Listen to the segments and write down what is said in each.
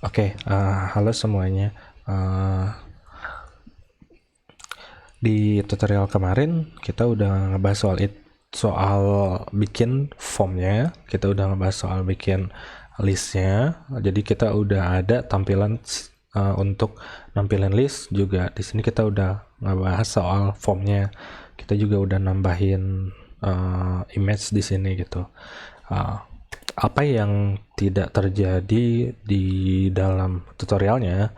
Oke, halo semuanya. Eh, di tutorial kemarin kita udah ngebahas soal bikin formnya, kita udah ngebahas soal bikin listnya. Jadi kita udah ada tampilan untuk nampilin list juga. Di sini kita udah ngebahas soal formnya. Kita juga udah nambahin image di sini gitu. Uh, apa yang tidak terjadi di dalam tutorialnya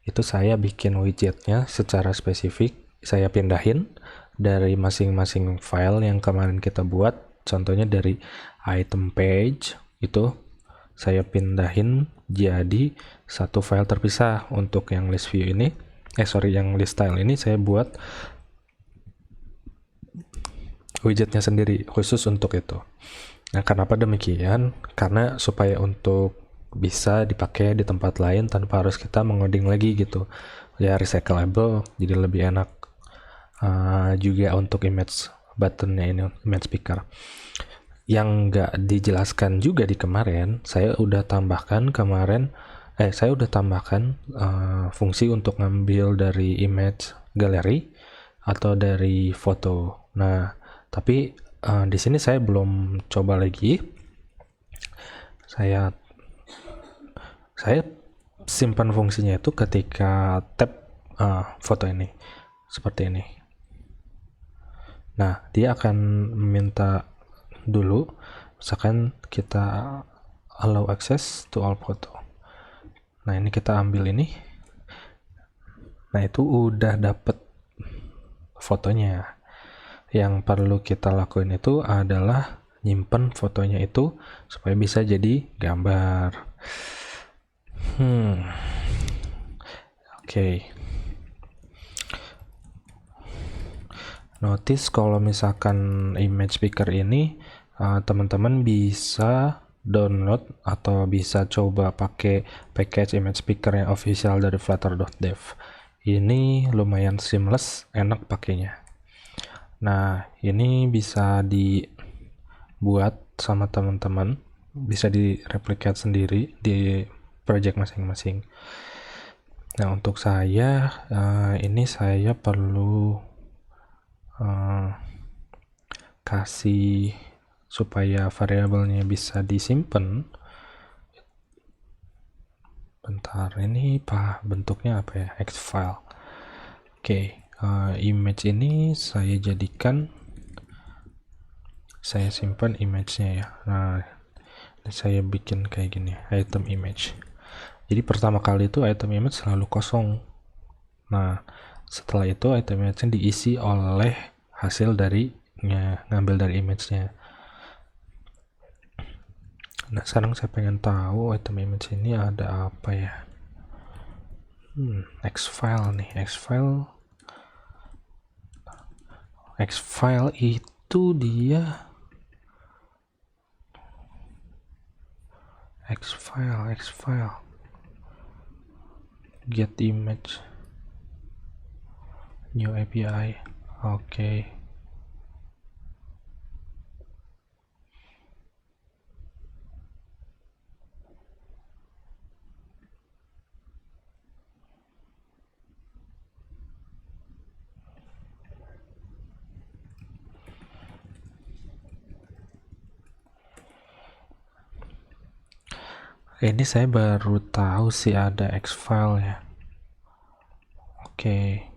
itu saya bikin widgetnya secara spesifik, saya pindahin dari masing-masing file yang kemarin kita buat, contohnya dari item page itu saya pindahin jadi satu file terpisah. Untuk yang list view ini yang list style ini saya buat widgetnya sendiri khusus untuk itu. Nah, kenapa demikian? Karena supaya untuk bisa dipakai di tempat lain tanpa harus kita mengoding lagi gitu. Ya recyclable, jadi lebih enak. Juga untuk image buttonnya ini, image speaker. Yang nggak dijelaskan juga di kemarin, saya udah tambahkan fungsi untuk ngambil dari image gallery atau dari foto. Nah, tapi di sini saya belum coba lagi. Saya simpan fungsinya itu ketika tab foto ini seperti ini. Nah, dia akan meminta dulu, misalkan kita allow access to all photo. Nah, ini kita ambil ini. Nah, itu udah dapet fotonya. Yang perlu kita lakuin itu adalah nyimpen fotonya itu supaya bisa jadi gambar. Oke. Notice kalau misalkan image speaker ini teman-teman bisa download atau bisa coba pakai package image speaker yang official dari flutter.dev. Ini lumayan seamless, enak pakainya. Nah, ini bisa dibuat sama teman-teman, bisa direplikat sendiri di project masing-masing. Nah, untuk saya ini saya perlu kasih supaya variabelnya bisa disimpan. Bentar, ini bentuknya apa ya? X file. Oke, image ini saya jadikan, saya simpan image-nya ya. Nah, saya bikin kayak gini, item image. Jadi pertama kali itu item image selalu kosong. Nah, setelah itu item image-nya diisi oleh hasil dari ngambil dari image-nya. Nah, sekarang saya pengen tahu item image ini ada apa ya. X-file nih, X-file itu dia X-file get image new API. Oke. Ini saya baru tahu sih ada X-file ya. Oke.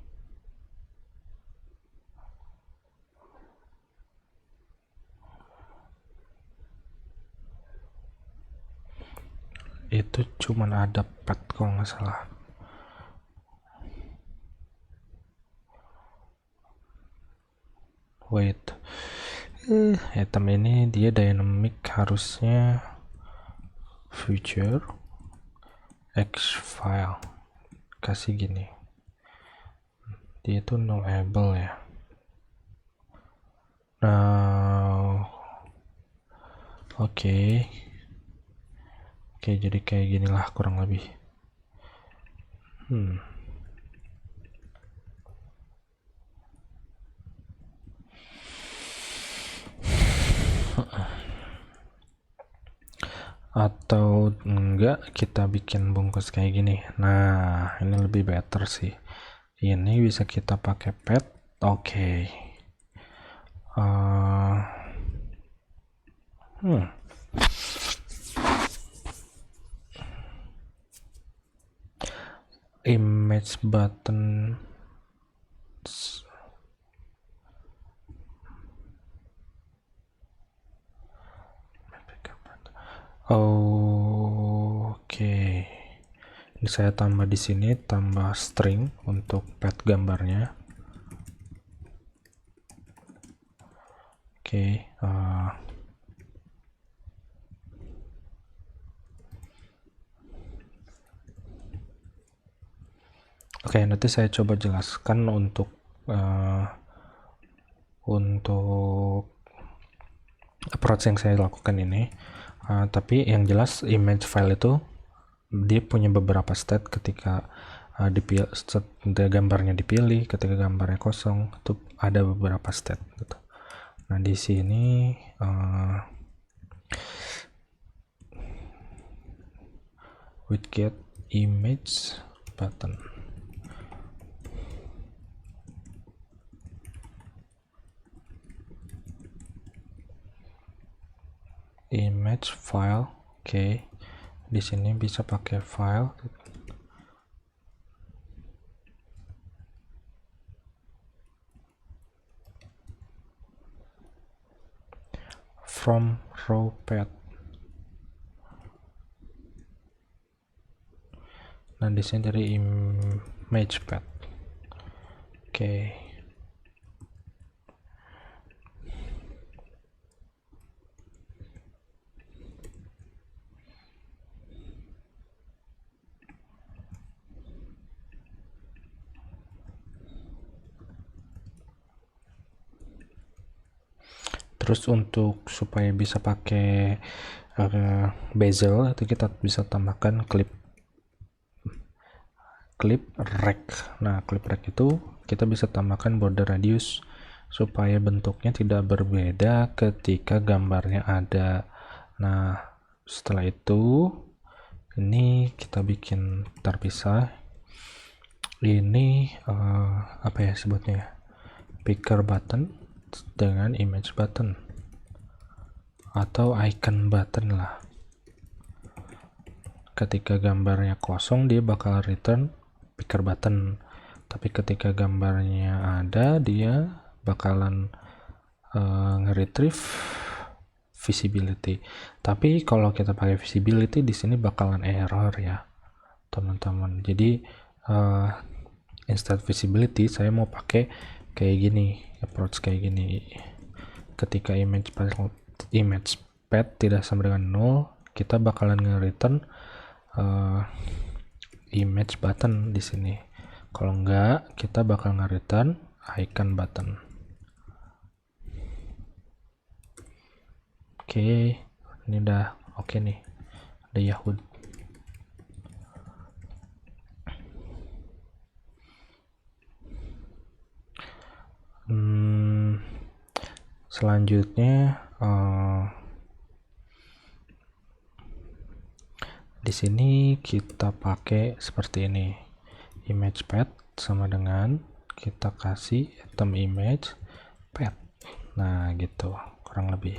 Itu cuman ada path kalau nggak salah. Wait. Item ini dia dynamic, harusnya future X-file. Kasih gini. Dia itu nullable ya. Nah, oke, jadi kayak ginilah kurang lebih. atau enggak kita bikin bungkus kayak gini. Nah, ini lebih better sih. Ini bisa kita pakai pet. Oke. Image button. Oke. Ini saya tambah di sini, tambah string untuk pet gambarnya. Oke. Oke, nanti saya coba jelaskan untuk approach yang saya lakukan ini. Tapi yang jelas image file itu dia punya beberapa state ketika gambarnya dipilih, ketika gambarnya kosong, itu ada beberapa state gitu. Nah, di sini with get image button. Image file. Oke. Di sini bisa pakai file. From raw pet. Nah, di sini dari image pet. Oke. Terus untuk supaya bisa pakai bezel itu kita bisa tambahkan clip rect. Nah, clip rect itu kita bisa tambahkan border radius supaya bentuknya tidak berbeda ketika gambarnya ada. Nah, setelah itu ini kita bikin terpisah. Ini apa ya sebutnya? Picker button dengan image button atau icon button lah. Ketika gambarnya kosong dia bakal return picker button, tapi ketika gambarnya ada dia bakalan nge-retrieve visibility. Tapi kalau kita pakai visibility di sini bakalan error ya teman-teman. Jadi instead visibility saya mau pakai kayak gini, approach kayak gini. Ketika image pet tidak sama dengan 0, kita bakalan nge-return image button di sini. Kalau enggak, kita bakal nge-return icon button. Oke, ini udah oke nih. Ada Yahoo. Selanjutnya di sini kita pakai seperti ini. Image pet sama dengan kita kasih item image pet. Nah, gitu kurang lebih.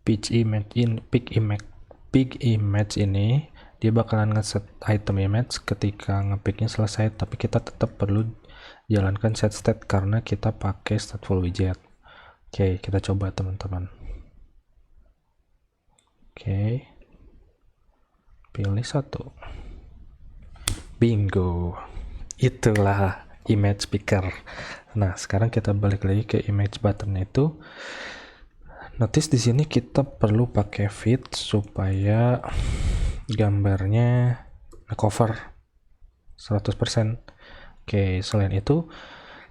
Pick image ini dia bakalan ngeset item image ketika ngepicknya selesai, tapi kita tetap perlu jalankan set state karena kita pakai stateful widget. Oke, kita coba teman-teman. Oke, pilih satu. Bingo, itulah image picker. Nah, sekarang kita balik lagi ke image button itu. Notice di sini kita perlu pakai fit supaya gambarnya cover 100%. Oke, selain itu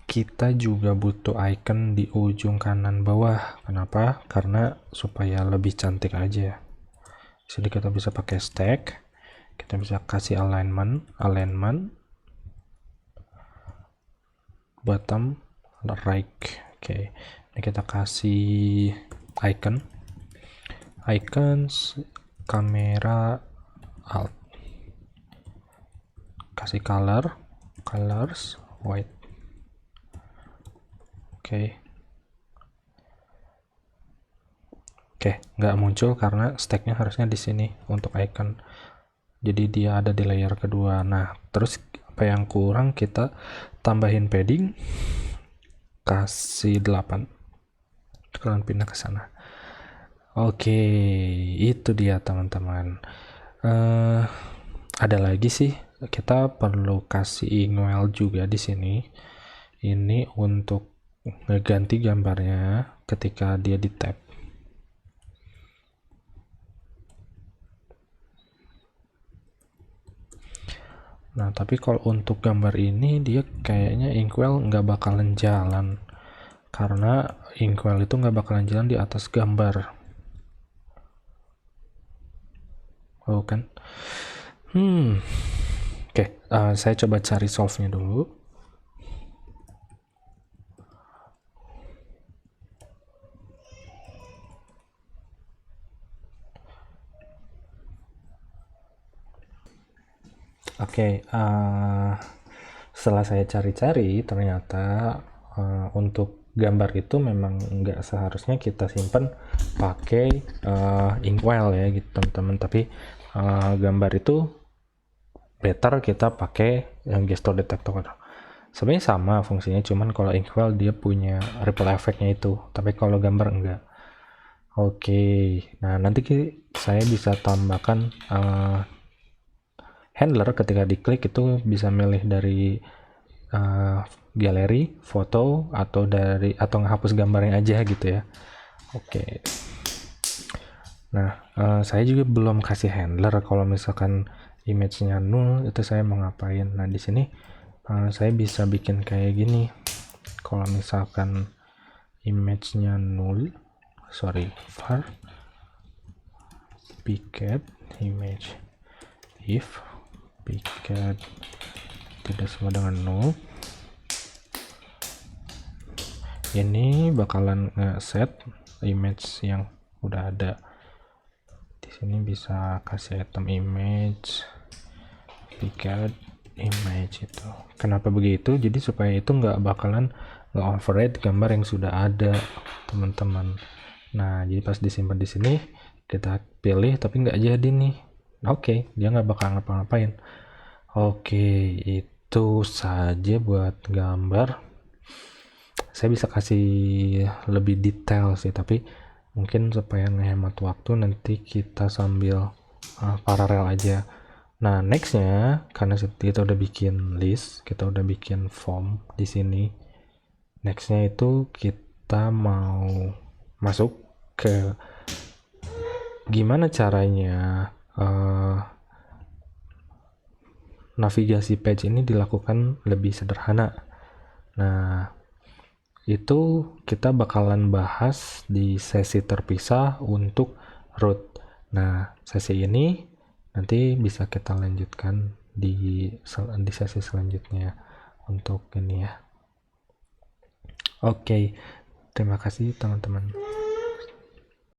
kita juga butuh icon di ujung kanan bawah. Kenapa? Karena supaya lebih cantik aja. Di sini kita bisa pakai stack. Kita bisa kasih alignment bottom right. Oke, ini kita kasih icon. icons, kamera, alt, kasih colors, white. Oke, nggak muncul karena stacknya harusnya di sini untuk icon. Jadi dia ada di layer kedua. Nah, terus apa yang kurang kita tambahin padding, kasih 8. Kalian pindah ke sana. Oke, itu dia teman-teman. Ada lagi sih, kita perlu kasih inkwell juga di sini. Ini untuk ngeganti gambarnya ketika dia di tab. Nah, tapi kalau untuk gambar ini dia kayaknya inkwell nggak bakalan jalan. Karena inkwell itu nggak bakalan jalan di atas gambar. Oh kan? Oke, saya coba cari solve-nya dulu. Oke, setelah saya cari-cari ternyata untuk gambar itu memang nggak seharusnya kita simpan pakai inkwell ya gitu teman-teman, tapi gambar itu better kita pakai yang gesture detector. Sebenarnya sama fungsinya, cuman kalau inkwell dia punya ripple effect-nya itu, tapi kalau gambar enggak. Oke, nah nanti saya bisa tambahkan handler ketika diklik itu bisa milih dari galeri, foto, atau ngehapus gambarnya aja gitu ya. Oke. Nah, saya juga belum kasih handler kalau misalkan image-nya null itu saya mau ngapain. Nah, di sini saya bisa bikin kayak gini. Kalau misalkan image-nya null, var piket image if piket tidak sama dengan null, ini bakalan nge-set image yang udah ada. Di sini bisa kasih item image piket image itu. Kenapa begitu? Jadi supaya itu nggak bakalan nge-override gambar yang sudah ada, teman-teman. Nah, jadi pas disimpan di sini kita pilih tapi nggak jadi nih. Oke, dia nggak bakal ngapa-ngapain. Oke, itu saja buat gambar. Saya bisa kasih lebih detail sih, tapi mungkin supaya ngehemat waktu nanti kita sambil paralel aja. Nah, nextnya karena kita udah bikin list, kita udah bikin form di sini. Nextnya itu kita mau masuk ke gimana caranya navigasi page ini dilakukan lebih sederhana. Nah, itu kita bakalan bahas di sesi terpisah untuk root. Nah, sesi ini nanti bisa kita lanjutkan di sesi selanjutnya untuk ini ya. Oke, terima kasih teman-teman.